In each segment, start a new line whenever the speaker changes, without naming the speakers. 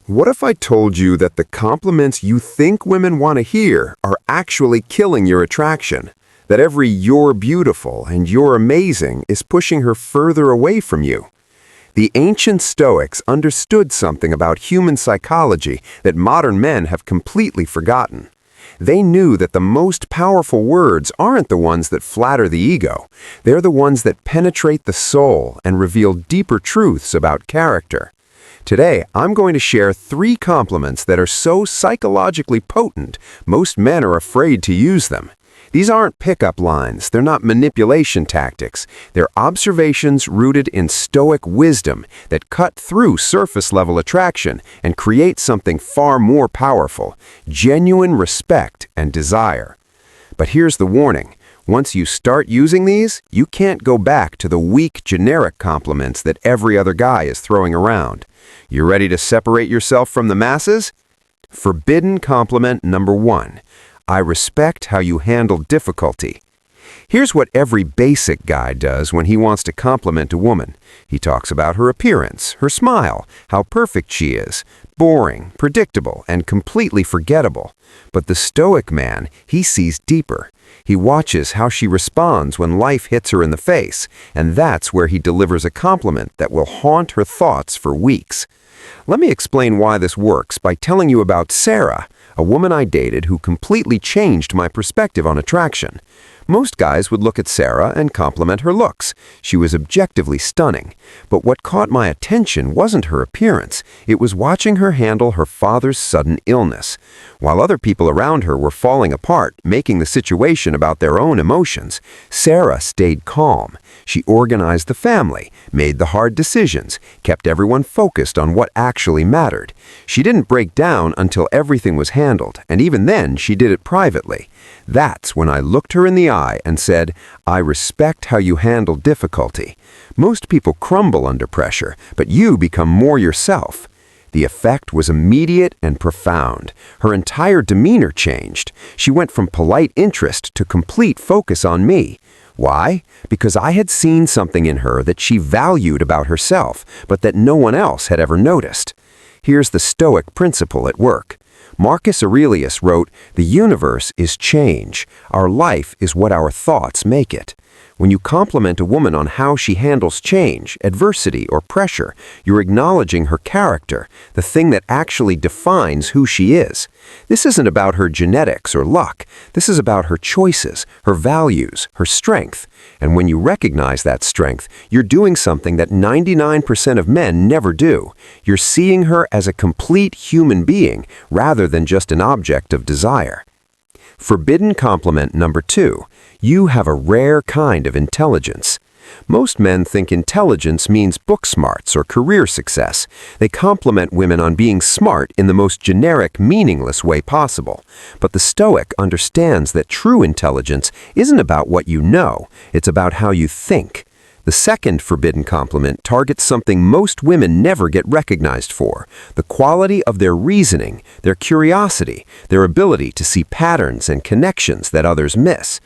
What if I told you that the compliments you think women want to hear are actually killing your attraction? That every "you're beautiful" and "you're amazing" is pushing her further away from you? The ancient Stoics understood something about human psychology that modern men have completely forgotten. They knew that the most powerful words aren't the ones that flatter the ego. They're the ones that penetrate the soul and reveal deeper truths about character. Today, I'm going to share 3 compliments that are so psychologically potent, most men are afraid to use them. These aren't pickup lines, they're not manipulation tactics. They're observations rooted in Stoic wisdom that cut through surface-level attraction and create something far more powerful: genuine respect and desire. But here's the warning. Once you start using these, you can't go back to the weak, generic compliments that every other guy is throwing around. You ready to separate yourself from the masses? Forbidden compliment number 1. I respect how you handle difficulty. Here's what every basic guy does when he wants to compliment a woman. He talks about her appearance, her smile, how perfect she is. Boring, predictable, and completely forgettable. But the Stoic man, he sees deeper. He watches how she responds when life hits her in the face, and that's where he delivers a compliment that will haunt her thoughts for weeks. Let me explain why this works by telling you about Sarah, a woman I dated who completely changed my perspective on attraction. Most guys would look at Sarah and compliment her looks. She was objectively stunning. But what caught my attention wasn't her appearance. It was watching her handle her father's sudden illness. While other people around her were falling apart, making the situation about their own emotions, Sarah stayed calm. She organized the family, made the hard decisions, kept everyone focused on what actually mattered. She didn't break down until everything was handled, and even then she did it privately. That's when I looked her in the eye and said, I respect how you handle difficulty. Most people crumble under pressure, but you become more yourself. The effect was immediate and profound. Her entire demeanor changed. She went from polite interest to complete focus on me. Why? Because I had seen something in her that she valued about herself, but that no one else had ever noticed. Here's the Stoic principle at work. Marcus Aurelius wrote, "The universe is change. Our life is what our thoughts make it." When you compliment a woman on how she handles change, adversity, or pressure, you're acknowledging her character, the thing that actually defines who she is. This isn't about her genetics or luck. This is about her choices, her values, her strength. And when you recognize that strength, you're doing something that 99% of men never do. You're seeing her as a complete human being rather than just an object of desire. Forbidden compliment number 2. You have a rare kind of intelligence. Most men think intelligence means book smarts or career success. They compliment women on being smart in the most generic, meaningless way possible. But the Stoic understands that true intelligence isn't about what you know, it's about how you think. The second forbidden compliment targets something most women never get recognized for: the quality of their reasoning, their curiosity, their ability to see patterns and connections that others miss.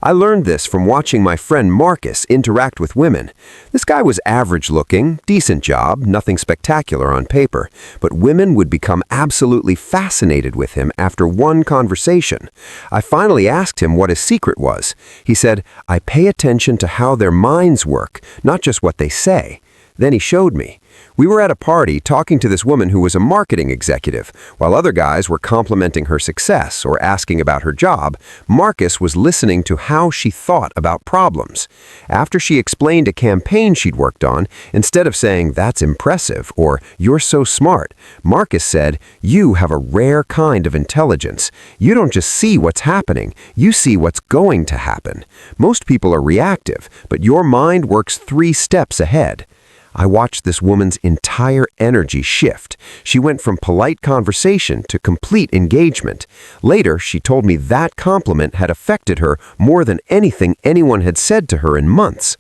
I learned this from watching my friend Marcus interact with women. This guy was average-looking, decent job, nothing spectacular on paper, but women would become absolutely fascinated with him after one conversation. I finally asked him what his secret was. He said, "I pay attention to how their minds work, not just what they say." Then he showed me. We were at a party talking to this woman who was a marketing executive. While other guys were complimenting her success or asking about her job, Marcus was listening to how she thought about problems. After she explained a campaign she'd worked on, instead of saying, "That's impressive," or "You're so smart," Marcus said, "You have a rare kind of intelligence. You don't just see what's happening, you see what's going to happen. Most people are reactive, but your mind works 3 steps ahead." I watched this woman's entire energy shift. She went from polite conversation to complete engagement. Later, she told me that compliment had affected her more than anything anyone had said to her in months.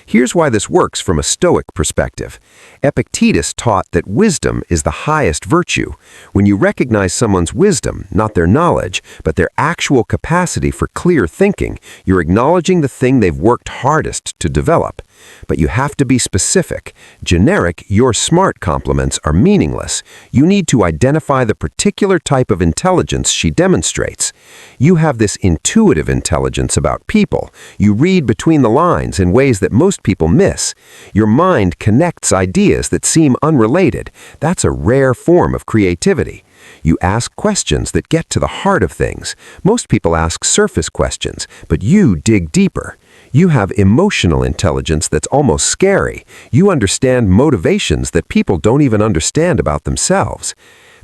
Here's why this works from a Stoic perspective. Epictetus taught that wisdom is the highest virtue. When you recognize someone's wisdom, not their knowledge, but their actual capacity for clear thinking, you're acknowledging the thing they've worked hardest to develop. But you have to be specific. Generic, "you're smart" compliments are meaningless. You need to identify the particular type of intelligence she demonstrates. You have this intuitive intelligence about people. You read between the lines in ways that most people miss. Your mind connects ideas that seem unrelated. That's a rare form of creativity. You ask questions that get to the heart of things. Most people ask surface questions, but you dig deeper. You have emotional intelligence that's almost scary. You understand motivations that people don't even understand about themselves.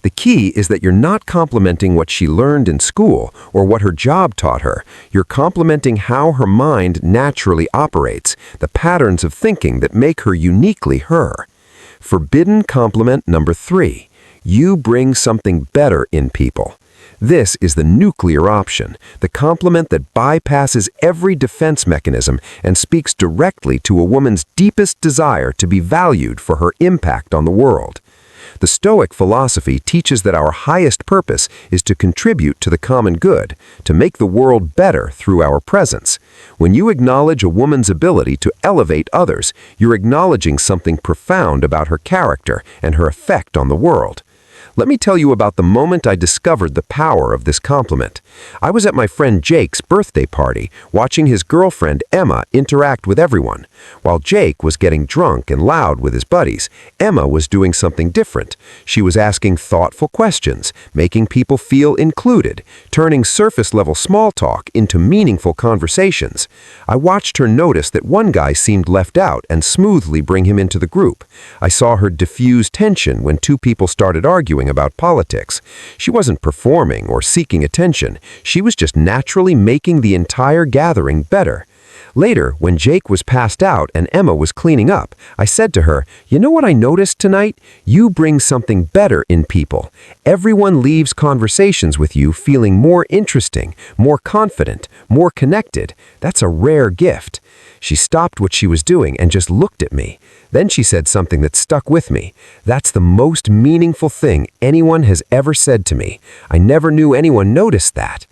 The key is that you're not complimenting what she learned in school or what her job taught her. You're complimenting how her mind naturally operates, the patterns of thinking that make her uniquely her. Forbidden compliment number 3. You bring something better in people. This is the nuclear option, the compliment that bypasses every defense mechanism and speaks directly to a woman's deepest desire to be valued for her impact on the world. The Stoic philosophy teaches that our highest purpose is to contribute to the common good, to make the world better through our presence. When you acknowledge a woman's ability to elevate others, you're acknowledging something profound about her character and her effect on the world. Let me tell you about the moment I discovered the power of this compliment. I was at my friend Jake's birthday party, watching his girlfriend Emma interact with everyone. While Jake was getting drunk and loud with his buddies, Emma was doing something different. She was asking thoughtful questions, making people feel included, turning surface-level small talk into meaningful conversations. I watched her notice that one guy seemed left out and smoothly bring him into the group. I saw her diffuse tension when two people started arguing about politics. She wasn't performing or seeking attention. She was just naturally making the entire gathering better. Later, when Jake was passed out and Emma was cleaning up, I said to her, "You know what I noticed tonight? You bring something better in people. Everyone leaves conversations with you feeling more interesting, more confident, more connected. That's a rare gift." She stopped what she was doing and just looked at me. Then she said something that stuck with me. "That's the most meaningful thing anyone has ever said to me. I never knew anyone noticed that."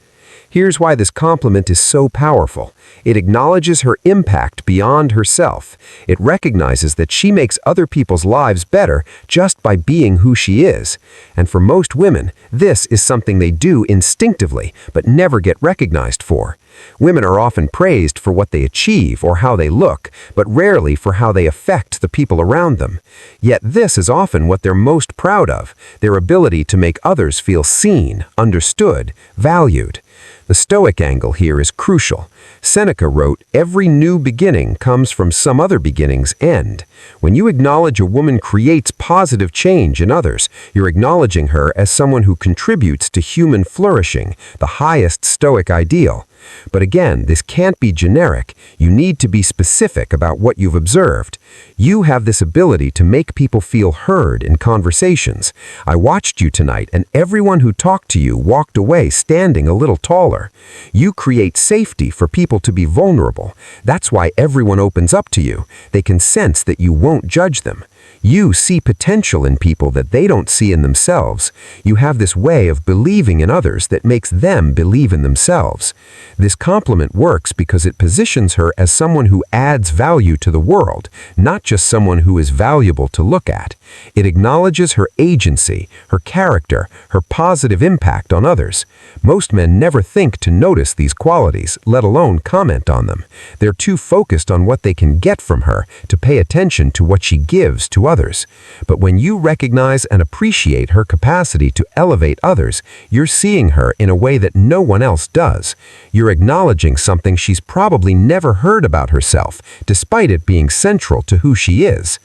Here's why this compliment is so powerful. It acknowledges her impact beyond herself. It recognizes that she makes other people's lives better just by being who she is. And for most women, this is something they do instinctively, but never get recognized for. Women are often praised for what they achieve or how they look, but rarely for how they affect the people around them. Yet this is often what they're most proud of, their ability to make others feel seen, understood, valued. The Stoic angle here is crucial. Seneca wrote, "Every new beginning comes from some other beginning's end." When you acknowledge a woman creates positive change in others, you're acknowledging her as someone who contributes to human flourishing, the highest Stoic ideal. But again, this can't be generic. You need to be specific about what you've observed. You have this ability to make people feel heard in conversations. I watched you tonight, and everyone who talked to you walked away standing a little taller. You create safety for people to be vulnerable. That's why everyone opens up to you. They can sense that you won't judge them. You see potential in people that they don't see in themselves. You have this way of believing in others that makes them believe in themselves. This compliment works because it positions her as someone who adds value to the world, not just someone who is valuable to look at. It acknowledges her agency, her character, her positive impact on others. Most men never think to notice these qualities, let alone comment on them. They're too focused on what they can get from her to pay attention to what she gives to others. But when you recognize and appreciate her capacity to elevate others, you're seeing her in a way that no one else does. You're acknowledging something she's probably never heard about herself, despite it being central to who she is.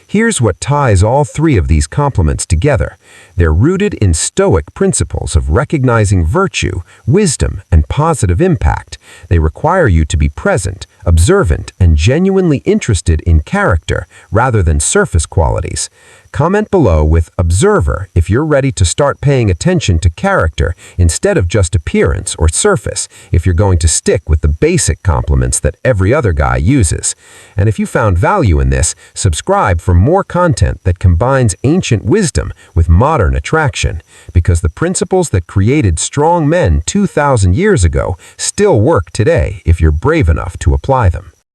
Here's what ties all three of these compliments together. They're rooted in Stoic principles of recognizing virtue, wisdom, and positive impact. They require you to be present, observant, and genuinely interested in character rather than surface qualities. Comment below with observer if you're ready to start paying attention to character instead of just appearance or surface, if you're going to stick with the basic compliments that every other guy uses. And if you found value in this, subscribe for more content that combines ancient wisdom with modern attraction, because the principles that created strong men 2,000 years ago still work today if you're brave enough to apply them.